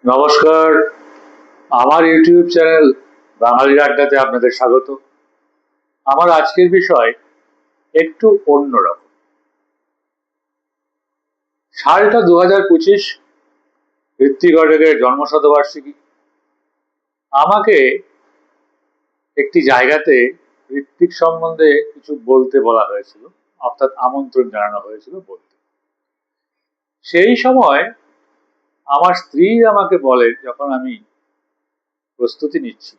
নমস্কার। আমার YouTube channel বাঙালির আড্ডাতে আপনাদের স্বাগত। আমার আজকের বিষয় একটু অন্যরকম। সালটা 2025, ঋত্বিক ঘটকের জন্মশতবার্ষিকী। আমাকে একটি জায়গাতে ঋত্বিক সম্বন্ধে কিছু বলতে বলা হয়েছিল, অর্থাৎ আমন্ত্রণ জানানো হয়েছিল বলতে। সেই সময় আমার স্ত্রী আমাকে বলে, যখন আমি প্রস্তুতি নিচ্ছি,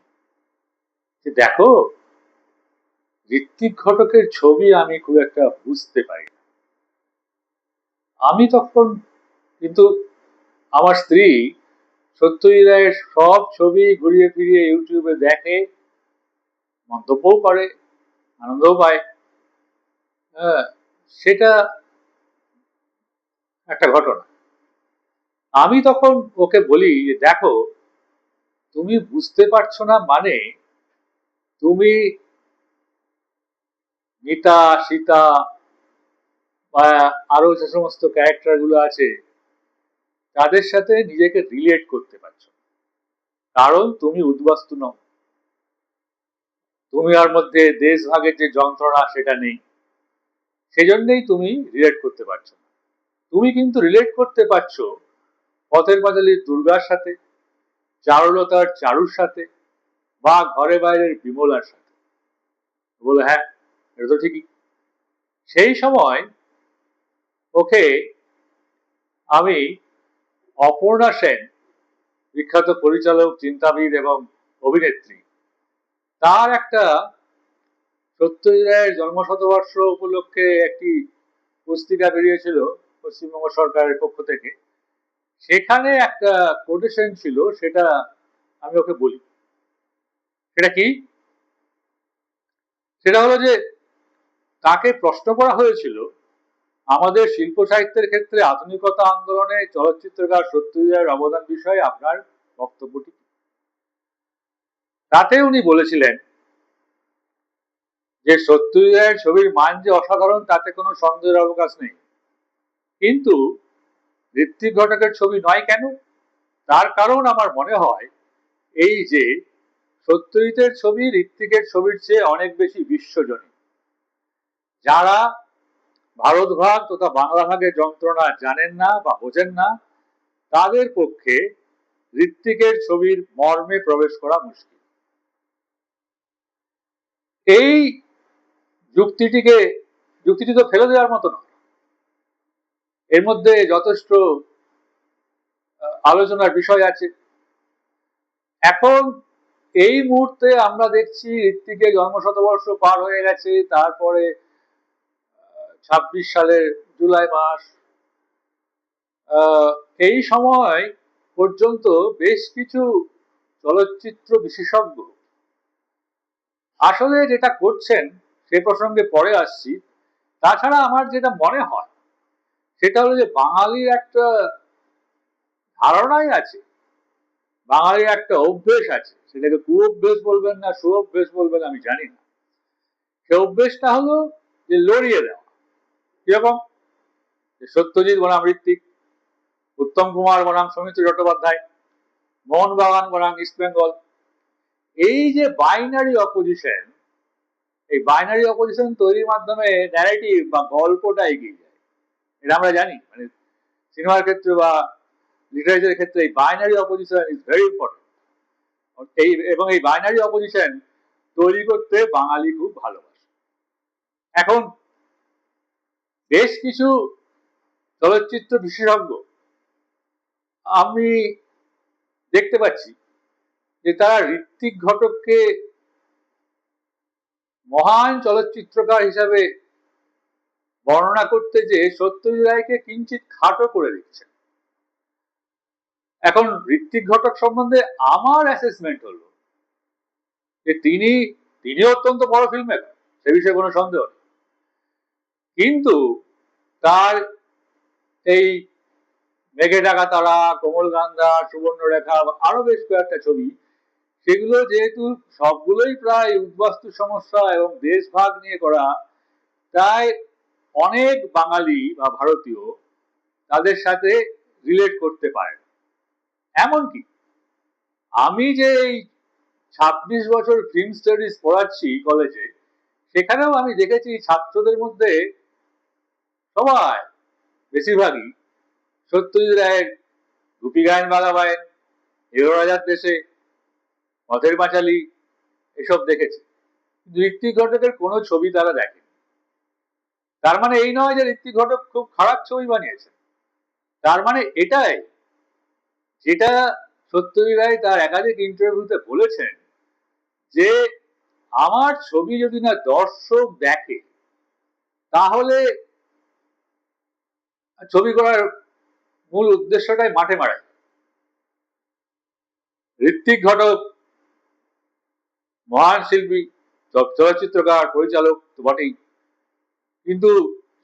যে দেখো, ঋত্বিক ঘটকের ছবি আমি খুব একটা বুঝতে পারি না। আমি তখন কিন্তু আমার স্ত্রী সত্যজিৎ রায়ের সব ছবি ঘুরিয়ে ফিরিয়ে ইউটিউবে দেখে, মন্তব্যও করে, আনন্দও পায়। হ্যাঁ, সেটা একটা ঘটনা। আমি তখন ওকে বলি যে দেখো, তুমি বুঝতে পারছো না মানে তুমি মিতা, সীতা বা আরো যে সমস্ত ক্যারেক্টার গুলো আছে তাদের সাথে নিজেকে রিলেট করতে পারছো না। কারণ তুমি উদ্বাস্তু নও, তুমি আর মধ্যে দেশভাগের যে যন্ত্রণা সেটা নেই, সেজন্যই তুমি রিলেট করতে পারছো না। তুমি কিন্তু রিলেট করতে পারছো পথের পাঁচালীর দুর্গার সাথে, চারুলতার চারুর সাথে, বা ঘরে বাইরের বিমলার সাথে। বলে হ্যাঁ, এটা তো ঠিকই। সেই সময় ওকে আমি অপর্ণা সেন, বিখ্যাত পরিচালক, চিন্তাবিদ এবং অভিনেত্রী, তার একটা সত্যজিৎ রায়ের জন্মশতবর্ষ উপলক্ষে একটি পুস্তিকা বেরিয়েছিল পশ্চিমবঙ্গ সরকারের পক্ষ থেকে। সেখানে একটা কোটেশন ছিল, সেটা আমি ওকে বলি। সেটা কি? সেটা হলো যে তাকে প্রশ্ন করা হয়েছিল, আমাদের শিল্প সাহিত্যের ক্ষেত্রে আধুনিকতা আন্দোলনে চলচ্চিত্রকার সত্যজিৎ রায়ের অবদান বিষয়ে আপনার বক্তব্যটি। তাতে উনি বলেছিলেন যে সত্যজিৎ রায়ের ছবির মান যে অসাধারণ তাতে কোনো সন্দেহের অবকাশ নেই, কিন্তু ঋত্বিক ঘটকের ছবি নয় কেন? তার কারণ আমার মনে হয় এই যে সত্যজিতের ছবি ঋত্বিকের ছবির চেয়ে অনেক বেশি বিশ্বজনীন। যারা ভারত ভাগ তথা বাংলা ভাগের যন্ত্রণা জানেন না বা বোঝেন না, তাদের পক্ষে ঋত্বিকের ছবির মর্মে প্রবেশ করা মুশকিল। এই যুক্তিটি তো ফেলে দেওয়ার মতো নয়। এর মধ্যে যথেষ্ট আলোচনার বিষয় আছে। এখন এই মুহূর্তে আমরা দেখছি ঋত্বিকের জন্মশতবর্ষ পার হয়ে গেছে, তারপরে 26 সালের জুলাই মাস। এই সময় পর্যন্ত বেশ কিছু চলচ্চিত্র বিশেষজ্ঞ আসলে যেটা করছেন সে প্রসঙ্গে পরে আসছি। তাছাড়া আমার যেটা মনে হয় সেটা হলো যে বাঙালির একটা ধারণাই আছে, বাঙালির একটা অভ্যেস আছে, সেটাকে কুঅভ্যেস বলবেন না সুঅভ্যেস বলবেন আমি জানি না। সে অভ্যেসটা হলো যে লড়িয়ে দেওয়া। কিরকম? সত্যজিৎ বনাম ঋত্বিক, উত্তম কুমার বনাম সৌমিত্র চট্টোপাধ্যায়, মোহনবাগান বনাম ইস্ট বেঙ্গল। এই যে বাইনারি অপোজিশন, এই বাইনারি অপোজিশন তৈরির মাধ্যমে ন্যারেটিভ বা গল্পটা এগিয়ে যায়, এটা আমরা জানি। মানে সিনেমার ক্ষেত্রে বা লিটারেচারের ক্ষেত্রে এই binary opposition is very important. এবং এই বাইনারি অপোজিশন তৈরি করতে বাঙালি খুব ভালোবাসে। এখন বেশ কিছু চলচ্চিত্র বিশেষজ্ঞ আমি দেখতে পাচ্ছি যে তারা ঋত্বিক ঘটককে মহান চলচ্চিত্রকার হিসাবে বর্ণনা করতে যে সত্যজিৎ রায়কে কিঞ্চিত খাটো করে দিচ্ছে। এখন ঋত্বিক ঘটক সম্বন্ধে আমার অ্যাসেসমেন্ট হলো যে তিনি অত্যন্ত বড় ফিল্ম মেকার, সে বিষয়ে কোনো সন্দেহ নেই। কিন্তু তার এই মেঘে ঢাকা তারা, কোমলগান্ধা, সুবর্ণরেখা, আরো বেশ কয়েকটা ছবি, সেগুলো যেহেতু সবগুলোই প্রায় উদ্বাস্তু সমস্যা এবং দেশভাগ নিয়ে করা, তাই অনেক বাঙালি বা ভারতীয় তাদের সাথে রিলেট করতে পারে। এমনকি আমি যে এই 26 বছর ফিল্ম স্টাডিজ পড়াচ্ছি কলেজে, সেখানেও আমি দেখেছি ছাত্রদের মধ্যে সবাই বেশিরভাগই সত্যজিৎ রায়ের গুপি গায়েন বাঘা বায়েন, হিরো রাজার দেশে, পথের পাঁচালী এসব দেখেছে। কিন্তু ঋত্বিক ঘটকের কোনো ছবি তারা দেখে। তার মানে এই নয় যে ঋত্বিক ঘটক খুব খারাপ ছবি বানিয়েছে, তার মানে এটাই, যেটা সত্যজিৎ রায় তার একাধিক ইন্টারভিউতে বলেছেন, যে আমার ছবি যদি না দর্শক দেখে তাহলে ছবি করার মূল উদ্দেশ্যটাই মাঠে মারা। ঋত্বিক ঘটক মহান শিল্পী, চলচ্চিত্রকার, পরিচালক তো বটেই, কিন্তু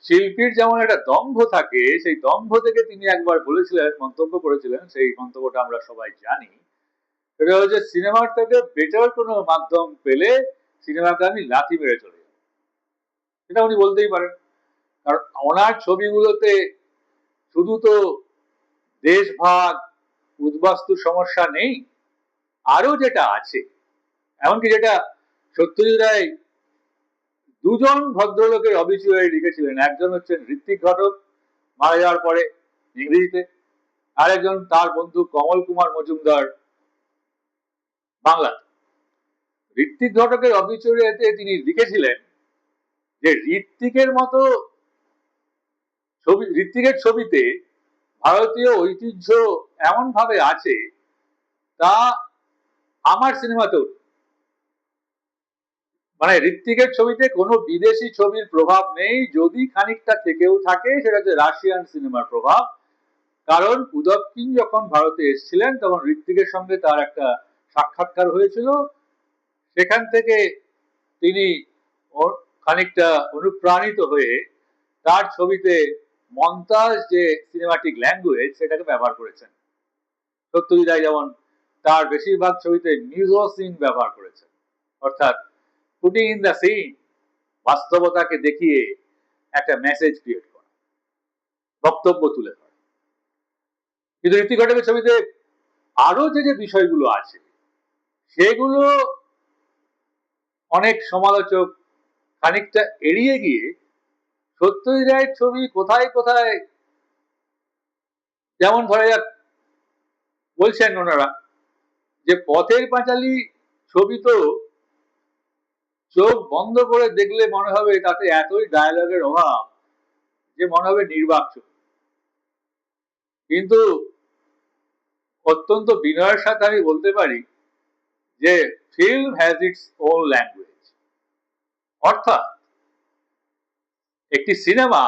শিল্পীর যেমন একটা দম্ভ থাকে, সেই দম্ভ থেকে তিনি একবার বলেছিলেন, মন্তব্য করেছিলেন, সেই মন্তব্যটা আমরা সবাই জানি, সেটা হচ্ছে সিনেমার থেকে বেটার কোনো মাধ্যম পেলে সিনেমাকে আমি লাথি মেরে চলে যাব। সেটা উনি বলতেই পারেন, কারণ ওনার ছবিগুলোতে শুধু তো দেশভাগ, উদ্বাস্তু সমস্যা নেই, আরো যেটা আছে, এমনকি যেটা সত্যজিৎ রায় দুজন ভদ্রলোকের অবিচুয়ারি লিখেছিলেন, একজন হচ্ছেন ঋত্বিক ঘটক মারা যাওয়ার পরে ইংরেজিতে, আরেকজন তার বন্ধু কমল কুমার মজুমদার বাংলাতে। ঋত্বিক ঘটকের অবিচুয়ারিতে তিনি লিখেছিলেন যে ঋত্বিকের মতো ছবি, ঋত্বিকের ছবিতে ভারতীয় ঐতিহ্য এমন ভাবে আছে তা আমার সিনেমাতেও, মানে ঋত্বিকের ছবিতে কোনো বিদেশি ছবির প্রভাব নেই, যদি খানিকটা থেকেও থাকে সেটা হচ্ছে রাশিয়ান সিনেমার প্রভাব। কারণ উদয়কিন যখন ভারতে এসেছিলেন তখন ঋত্বিকের সঙ্গে তার একটা সাক্ষাৎকার হয়েছিল, সেখান থেকে তিনি খানিকটা অনুপ্রাণিত হয়ে তার ছবিতে মন্তাজ যে সিনেমাটিক ল্যাঙ্গুয়েজ সেটাকে ব্যবহার করেছেন। সত্যজিৎ রায় যেমন তার বেশিরভাগ ছবিতে মিউজো সিন ব্যবহার করেছেন, অর্থাৎ পুটিং ইন দ্য সিন, বাস্তবতাকে দেখিয়ে একটা মেসেজ ক্রিয়েট করা, বক্তব্য তুলে ধরা। কিন্তু ঋত্বিক ঘটকের ছবিতে আরো যে যে বিষয়গুলো আছে সেগুলো অনেক সমালোচক খানিকটা এড়িয়ে গিয়ে সত্যজিৎ রায়ের ছবি কোথায় কোথায়, যেমন ধরা যাক, বলছেন ওনারা যে পথের পাঁচালী ছবি তো চোখ বন্ধ করে দেখলে মনে হবে তাতে এতই ডায়ালগের অভাব যে মনে হবে নির্বাক ছবি। কিন্তু অত্যন্ত বিনয়ের সাথে আমি বলতে পারি যে film has its own language, অর্থাৎ একটি সিনেমা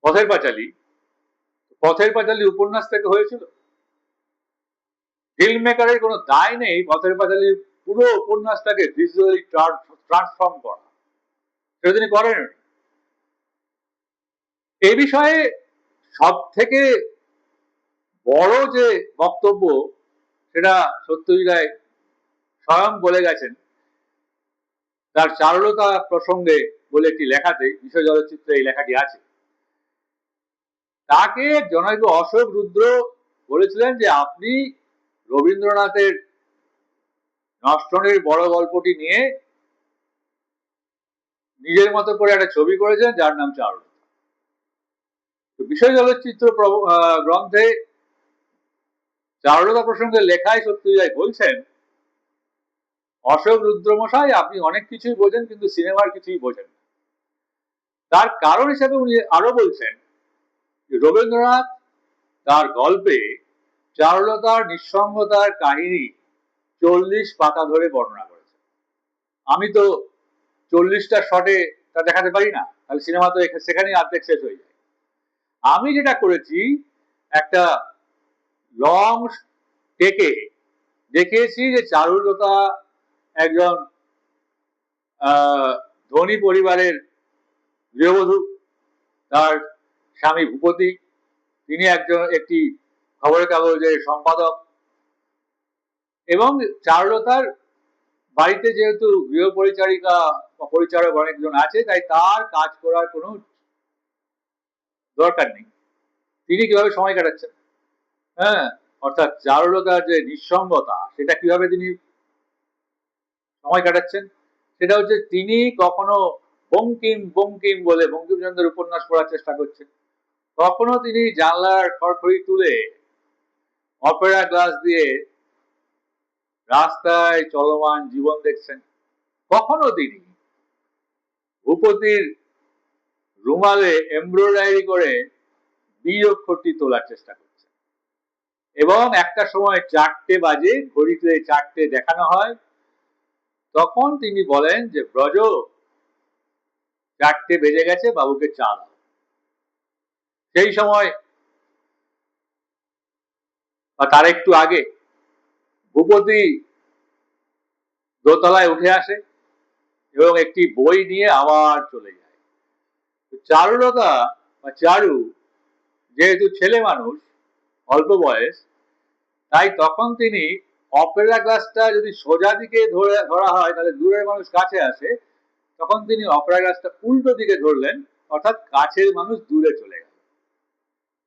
পথের পাঁচালী, পথের পাঁচালী উপন্যাস থেকে হয়েছিল, ফিল্ম মেকারের কোনো দায় নেই পথের পাঁচালীর পুরো উপন্যাসটাকে ভিজুয়ালি ট্রান্সফর্ম করা, সেটা তিনি করেন। এ বিষয়ে সব থেকে বড় যে বক্তব্য সেটা সত্যজিৎ রায় স্বয়ং বলে গেছেন তার চারুলতা প্রসঙ্গে বলে একটি লেখাতে, বিষয় চলচ্চিত্রে এই লেখাটি আছে। তাকে জনৈক অশোক রুদ্র বলেছিলেন যে আপনি রবীন্দ্রনাথের নষ্টনের বড় গল্পটি নিয়ে নিজের মতো করে একটা ছবি করেছেন যার নাম চারুলতা। বিষয় চলচ্চিত্র গ্রন্থে চারুলতা প্রসঙ্গে লেখায় সত্যজিৎ রায় বলছেন, অশোক রুদ্রমশাই আপনি অনেক কিছুই বোঝেন কিন্তু সিনেমার কিছুই বোঝেন। তার কারণ হিসেবে উনি আরো বলছেন রবীন্দ্রনাথ তার গল্পে চারুলতার নিঃসঙ্গতার কাহিনী 40 পাতা ধরে বর্ণনা করেছে। আমি তো 40টা শটে তা দেখাতে পারি না, তাহলে সিনেমা তো সেখানেই অর্ধেক শেষ হয়ে যায়। আমি যেটা করেছি একটা লং টেকে দেখিয়েছি যে চারুলতা একজন ধনী পরিবারের গৃহবধূ, তার স্বামী ভূপতি, তিনি একটি খবরের কাগজের সম্পাদক, এবং চারুলতার বাড়িতে যেহেতু গৃহ পরিচারিকা বা পরিচারক অনেকজন আছে তাই তার কাজ করার কোনো দরকার নেই, তিনি কিভাবে সময় কাটাচ্ছেন। হ্যাঁ, অর্থাৎ চারুলতার যে নিঃসঙ্গতা, সেটা কিভাবে তিনি সময় কাটাচ্ছেন, সেটা হচ্ছে তিনি কখনো বঙ্কিম বঙ্কিম বলে বঙ্কিমচন্দ্রের উপন্যাস পড়ার চেষ্টা করছেন, কখনো তিনি জানলার খড়খড়ি তুলে অপেরা গ্লাস দিয়ে রাস্তায় চলমান জীবন দেখছেন, কখনো তিনি ভূপতির রুমালে এমব্রয়ডারি করে বি অক্ষরটি তোলার চেষ্টা করছেন। এবং একটা সময় 4টে বাজে, ঘড়িতে 4টে দেখানো হয়, তখন তিনি বলেন যে ব্রজ, 4টে বেজে গেছে, বাবুকে চা দাও। সেই সময় বা তার একটু আগে ভূপতি দোতলায় উঠে আসে এবং একটি বই নিয়ে আবার চলে যায়। চারুলতা বা চারু যেহেতু ছেলে মানুষ, অল্প বয়স, তাই তখন তিনি অপেরা গ্লাসটা যদি সোজা দিকে ধরা হয় তাহলে দূরের মানুষ কাছে আসে, তখন তিনি অপেরা গ্লাসটা উল্টো দিকে ধরলেন, অর্থাৎ কাছের মানুষ দূরে চলে গেল।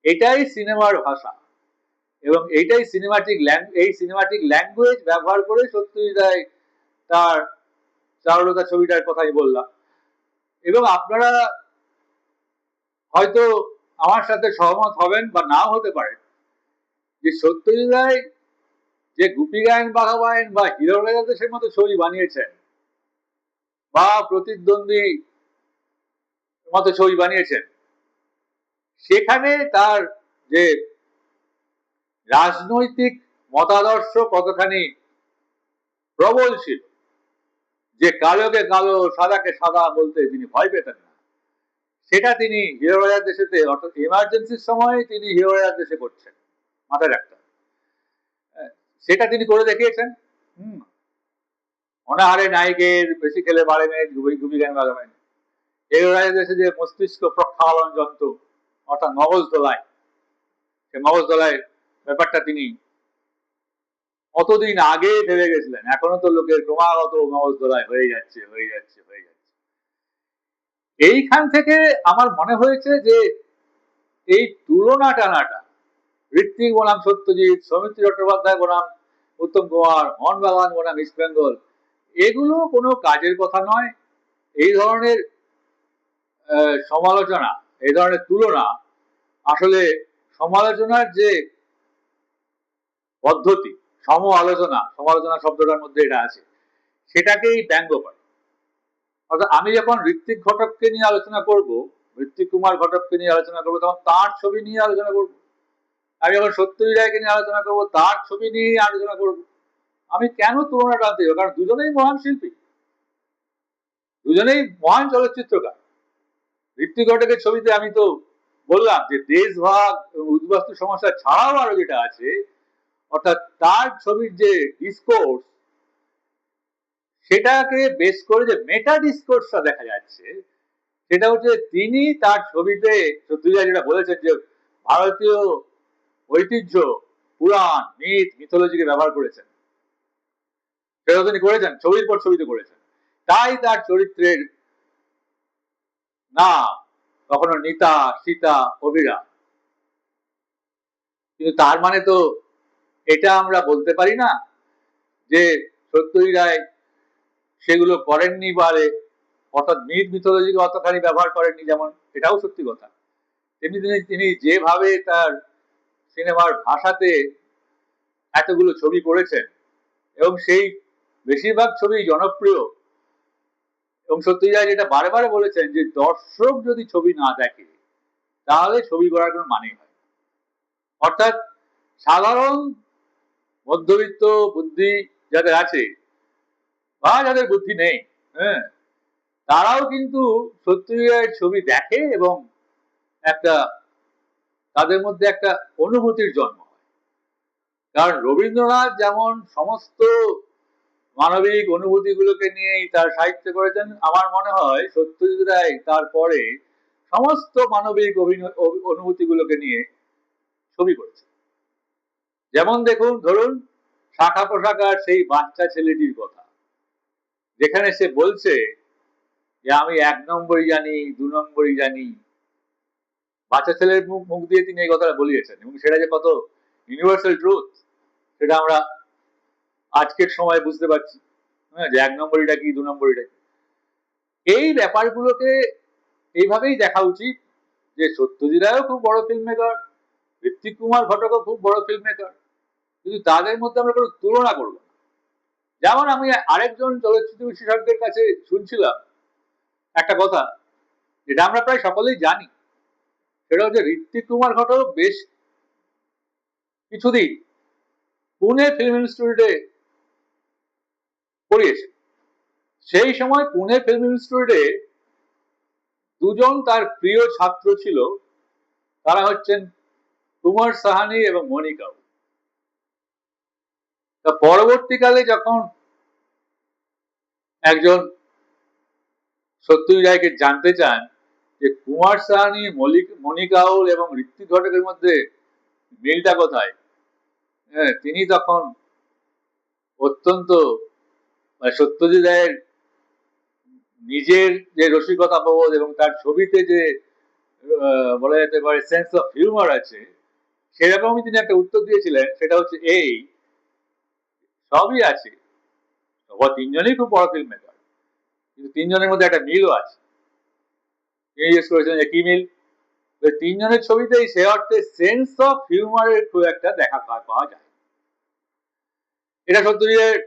এটাই সিনেমার ভাষা এবং এইটাই সিনেমাটিক ল্যাঙ্গুয়েজ ব্যবহার করে সত্যজিৎ রায় তার চারুলতা ছবিটার কথাই বললাম। এবং আপনারা হয়তো আমার সাথে সহমত হবেন বা নাও হতে পারেন যে সত্যজিৎ রায় যে গুপি গায়েন বাঘাবায়েন বা হিরো দেশের মতো ছবি বানিয়েছেন বা প্রতিদ্বন্দ্বী মতো ছবি বানিয়েছেন, সেখানে তার যে রাজনৈতিক মতাদর্শ কতখানি প্রবল ছিল, যে কালোকে কালো সাদাকে সাদা বলতে তিনি ভয় পেতেন না, সেটা তিনি হিরো রাজার দেশেতে, অর্থাৎ এমার্জেন্সির সময় তিনি হিরো রাজার দেশে করছেন, মাথায় রাখতে হবে। সেটা তিনি করে দেখিয়েছেন। অনাহারে নায়িকের বেশি খেলে বাড়ে মেয়ে, গুপি গান বাগাবেন। হিরো রাজার দেশে যে মস্তিষ্ক প্রক্ষালন যন্ত্র, অর্থাৎ মগজ দোলায়, সে মগজ দোলায় ব্যাপারটা তিনি অতদিন আগে ভেবে গেছিলেন। এখনো তো লোকের ক্রমাগত মগজ দোলায় হয়ে যাচ্ছে। এইখান থেকে আমার মনে হয়েছে যে এই তুলনা টানাটা, ঋত্বিক বনাম সত্যজিৎ, সৌমিত্র চট্টোপাধ্যায় বনাম উত্তম কুমার, মোহনবাগান বনাম ইস্ট বেঙ্গল, এগুলো কোনো কাজের কথা নয়। এই ধরনের সমালোচনা, এই ধরনের তুলনা আসলে সমালোচনার যে পদ্ধতি, সমালোচনা শব্দটার মধ্যে এটা আছে, সেটাকেই ব্যঙ্গ করে। অর্থাৎ আমি যখন ঋত্বিক ঘটককে নিয়ে আলোচনা করব, ঋত্বিক কুমার ঘটককে নিয়ে আলোচনা করবো, তখন তার ছবি নিয়ে আলোচনা করব। আমি যখন সত্যজিৎ রায়কে নিয়ে আলোচনা করবো, তার ছবি নিয়ে আলোচনা করব। আমি কেন তুলনাটা আনতে যাব? কারণ দুজনেই মহান শিল্পী, দুজনেই মহান চলচ্চিত্রকার। ঋত্বিক ঘটকের ছবিতে আমি তো বললাম যে দেশভাগ, উদ্বাস্তু সমস্যা ছাড়াও আরো যেটা আছে, অর্থাৎ তার ছবির যে ডিসকোর্স, সেটাকে বেস করে যে মেটা ডিসকোর্সটা দেখা যাচ্ছে, সেটা হচ্ছে তিনি তার ছবিতে সত্যজিৎ যেটা বলেছেন যে ভারতীয় ঐতিহ্য, পুরাণ, মিথোলজিকে ব্যবহার করেছেন, সেটা তিনি করেছেন, ছবির পর ছবিতে করেছেন। তাই তার চরিত্রের নাম কখনো নিতা, সীতা, অভিরা। কিন্তু তার মানে তো এটা আমরা বলতে পারি না যে সত্যজিৎ রায় সেগুলো করেননি, বলে অর্থাৎ মিথোলজিকে অতখানি ব্যবহার করেননি, যেমন এটাও সত্যি কথা। তেমনি তিনি যেভাবে তার সিনেমার ভাষাতে এতগুলো ছবি করেছেন এবং সেই বেশিরভাগ ছবি জনপ্রিয়, এবং সত্যজিৎ রায় যেটা বারে বারে বলেছেন যে দর্শক যদি ছবি না দেখে তাহলে ছবি করার কোনো মানেই হয়। অর্থাৎ সাধারণ মধ্যবিত্ত বুদ্ধি যাদের আছে বা যাদের বুদ্ধি নেই, হ্যাঁ, তারাও কিন্তু সত্যজিৎ রায়ের ছবি দেখে এবং একটা তাদের মধ্যে একটা অনুভূতির জন্ম হয়। কারণ রবীন্দ্রনাথ যেমন সমস্ত মানবিক অনুভূতিগুলোকে নিয়েই তার সাহিত্য করেছেন, আমার মনে হয় সত্যজিৎ রায় তারপরে সমস্ত মানবিক অনুভূতিগুলোকে নিয়ে ছবি করেছেন। যেমন দেখুন, ধরুন শাখা পোশাকার সেই বাচ্চা ছেলেটির কথা, যেখানে সে বলছে যে আমি 1 নম্বরই জানি, 2 নম্বরই জানি। বাচ্চা ছেলের মুখ দিয়ে তিনি এই কথাটা বলিয়েছেন এবং সেটা যে কত ইউনিভার্সাল ট্রুথ, সেটা আমরা আজকের সময় বুঝতে পারছি, হ্যাঁ, যে 1 নম্বরটা কি, 2 নম্বরটা কি। এই ব্যাপারগুলোকে এইভাবেই দেখা উচিত যে সত্যজিৎ রায়ও খুব বড় ফিল্ম মেকার, ঋত্বিক কুমার ঘটকও খুব বড় ফিল্ম মেকার, কিন্তু তাদের মধ্যে আমরা কোনো তুলনা করব না। যেমন আমি আরেকজন চলচ্চিত্র বিশেষজ্ঞের কাছে শুনছিলাম একটা কথা, যেটা আমরা প্রায় সকলেই জানি, সেটা হচ্ছে ঋত্বিক কুমার ঘটক বেশ কিছুদিন পুনে ফিল্ম ইনস্টিটিউটে পড়িয়েছে। সেই সময় পুনে ফিল্ম ইনস্টিটিউটে দুজন তার প্রিয় ছাত্র ছিল, তারা হচ্ছেন কুমার সাহানি এবং মনিকা। তা পরবর্তীকালে যখন একজন সত্যজিৎ রায়কে জানতে চান যে কুমার সাহানি, মনিকাউল এবং ঋত্বিক ঘটকের মধ্যে মিলটা কোথায়, হ্যাঁ, তিনি তখন অত্যন্ত সত্যজিৎ রায়ের নিজের যে রসিকতা বোধ এবং তার ছবিতে যে বলা যেতে পারে সেন্স অফ হিউমার আছে, সেরকমই তিনি একটা উত্তর দিয়েছিলেন। সেটা হচ্ছে এই, সবই আছে, তিনজনই খুব বড় ফিল্ম মেকার, কিন্তু তিনজনের মধ্যে একটা মিলও আছে। তিনি জিজ্ঞেস করেছিলেন যে কি মিল? তিনজনের ছবিতেই সে অর্থে সেন্স অফ হিউমারের খুব একটা দেখা পাওয়া যায়। এটা সত্যজিৎ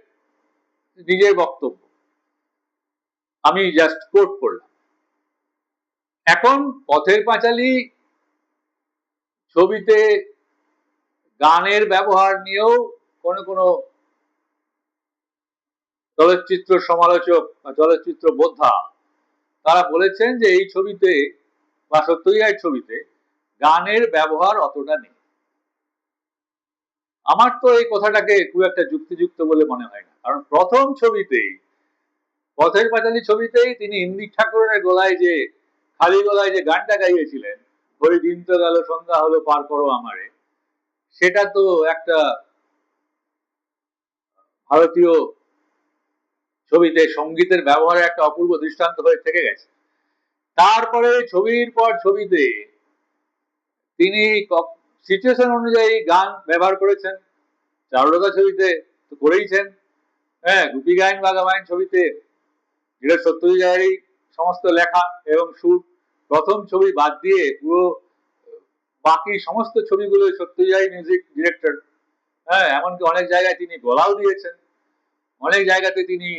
নিজের বক্তব্য, আমি জাস্ট কোট করলাম। এখন পথের পাঁচালী ছবিতে গানের ব্যবহার নিয়েও কোন কোন চলচ্চিত্র সমালোচক বা চলচ্চিত্র বোদ্ধা তারা বলেছেন যে এই ছবিতে বা সত্যজিৎ ছবিতে গানের ব্যবহার অতটা নেই। আমার তো এই কথাটাকে খুব একটা যুক্তিযুক্ত বলে মনে হয় না, কারণ প্রথম ছবিতেই, পথের পাঁচালী ছবিতেই তিনি ইন্দির ঠাকুরের গলায় যে খালি গলায় যে গানটা গাইয়েছিলেন, ওই দিন তো গেল সন্ধ্যা হলো পার করো আমারে, সেটা তো একটা ভারতীয় ছবিতে সঙ্গীতের ব্যবহারের একটা অপূর্ব দৃষ্টান্ত হয়ে থেকে গেছে। তারপরে ছবির পর ছবিতে তিনি সিচুয়েশন অনুযায়ী গান ব্যবহার করেছেন। চারুলতা ছবিতে তো করেইছেন, হ্যাঁ, গুপি গাইন বাঘাবাইন ছবিতে যেটা সত্যজিৎ রায়েরই সমস্ত লেখা এবং সুর। প্রথম ছবি বাদ দিয়ে পুরো বাকি সমস্ত ছবিগুলো সত্যজিৎ রায় মিউজিক ডিরেক্টর, হ্যাঁ, এমনকি অনেক জায়গায় তিনি গলাও দিয়েছেন, অনেক জায়গাতে তিনি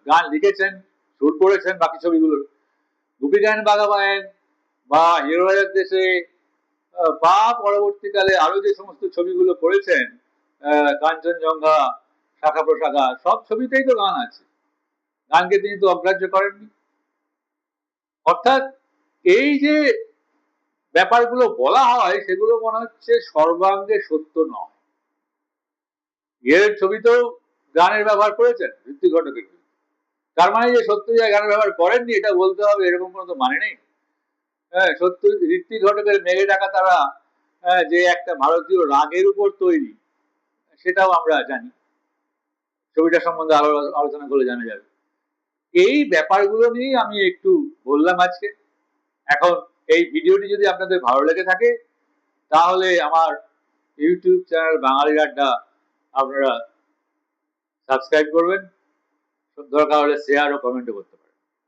গান লিখেছেন, সুর করেছেন বাকি ছবিগুলোর। গুপি গাইন বাঘাবাইন বা হিরো রাজার দেশে বা পরবর্তীকালে আরো যে সমস্ত ছবিগুলো করেছেন, কাঞ্চনজঙ্ঘা, শাখা প্রশাখা, সব ছবিতেই তো গান আছে, গানকে তিনি তো অগ্রাহ্য করেননি। অর্থাৎ এই যে ব্যাপারগুলো বলা হয় সেগুলো মনে হচ্ছে সর্বাঙ্গে সত্য নয়। এর ছবিতেও গানের ব্যবহার করেছেন ঋত্বিক ঘটকের, তার মানে যে সত্যজিৎ গানের ব্যবহার করেননি এটা বলতে হবে এরকম কোনো তো মানে নেই। হ্যাঁ, সত্য ঋত্বিক ঘটকের মেঘে ডাকা তারা যে একটা ভারতীয় রাগের উপর তৈরি, সেটাও আমরা জানি, ছবিটা সম্বন্ধে আরো আলোচনা করে জানা যাবে। এই ব্যাপারগুলো নিয়েই আমি একটু বললাম আজকে। এখন এই ভিডিওটি যদি আপনাদের ভালো লেগে থাকে তাহলে আমার ইউটিউব চ্যানেল বাঙালির আড্ডা আপনারা সাবস্ক্রাইব করবেন, দরকার হলে শেয়ার ও কমেন্টও করতে পারেন।